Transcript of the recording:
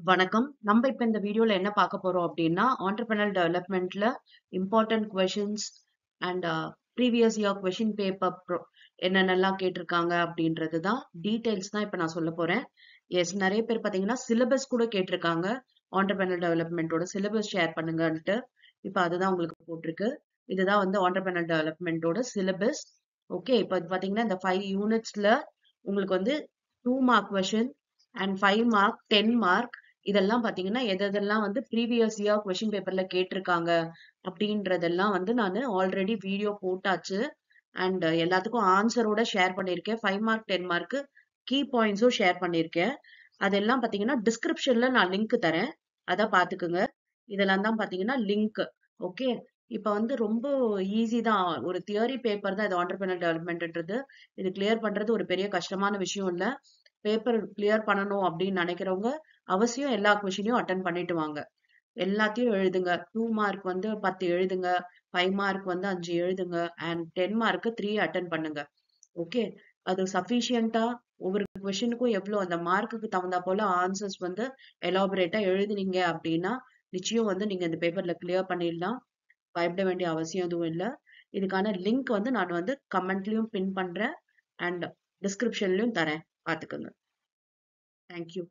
வணக்கம். நம்ம இப்ப இந்த வீடியோல என்ன பார்க்க போறோம் அப்படின்னா, ஆண்டர்பிரினியர் டெவலப்மென்ட்ல important questions and previous year question paper என்னென்னலாம் கேட்டிருக்காங்க அப்படின்றது தான் டீடைல்ஸ் தான் இப்ப நான் சொல்ல போறேன். எஸ், நிறைய பேர் பாத்தீங்கன்னா சிலபஸ் கூட கேட்டிருக்காங்க. ஆண்டர்பிரினியர் டெவலப்மென்ட்டோட சிலபஸ் ஷேர் பண்ணுங்கன்ட்டு. இப்ப அதுதான் உங்களுக்கு போட்டிருக்கு. இதுதான் வந்து ஆண்டர்பிரினியர் டெவலப்மென்ட்டோட சிலபஸ். ஓகே, இப்ப இது பாத்தீங்கன்னா இந்த 5 யூனிட்ஸ்ல உங்களுக்கு வந்து 2 mark question and 5 mark, 10 mark இதெல்லாம் பாத்தீங்கன்னா எதெல்லாம் வந்து ப்ரீவியஸ் இயர் கொஸ்டின் பேப்பர்ல கேட்டிருக்காங்க அப்படின்றதெல்லாம் வந்து நான் ஆல்ரெடி வீடியோ போட்டாச்சு. அண்ட் எல்லாத்துக்கும் ஆன்சரோட ஷேர் பண்ணியிருக்கேன். 5 மார்க், 10 மார்க் கீ பாயிண்ட்ஸும் ஷேர் பண்ணியிருக்கேன். அதெல்லாம் பாத்தீங்கன்னா டிஸ்கிரிப்ஷன்ல நான் லிங்க் தரேன். அதை பாத்துக்குங்க. இதெல்லாம் தான் பாத்தீங்கன்னா லிங்க். ஓகே, இப்ப வந்து ரொம்ப ஈஸி தான். ஒரு தியரி பேப்பர் தான் இது ஆண்டர்பிரினியர் டெவலப்மெண்ட்ன்றது. இது கிளியர் பண்றது ஒரு பெரிய கஷ்டமான விஷயம் இல்ல. பேப்பர் கிளியர் பண்ணணும் அப்படின்னு நினைக்கிறவங்க அவசியம் எல்லா கொஸ்டினையும் அட்டன் பண்ணிட்டு வாங்க. எல்லாத்தையும் எழுதுங்க. 2 மார்க் வந்து 10 எழுதுங்க. 5 மார்க் வந்து 5 எழுதுங்க. அண்ட் 10 மார்க் 3 அட்டன் பண்ணுங்க. ஓகே, அது சஃபிஷியன்ட்டா ஒவ்வொரு கொஸ்டினுக்கும் எவ்வளவு அந்த மார்க்குக்கு தகுந்தா போல ஆன்சர்ஸ் வந்து எலாபரேட்டா எழுதுனீங்க அப்படின்னா நிச்சயம் வந்து நீங்க இந்த பேப்பர்ல கிளியர் பண்ணிடலாம். பயப்பட வேண்டிய அவசியம் எதுவும் இல்ல. இதுக்கான லிங்க் வந்து நான் வந்து கமெண்ட்லயும் பின் பண்றேன் அண்ட் டிஸ்கிரிப்ஷன்லயும் தரேன். பாத்துக்கோங்க. தேங்க்யூ.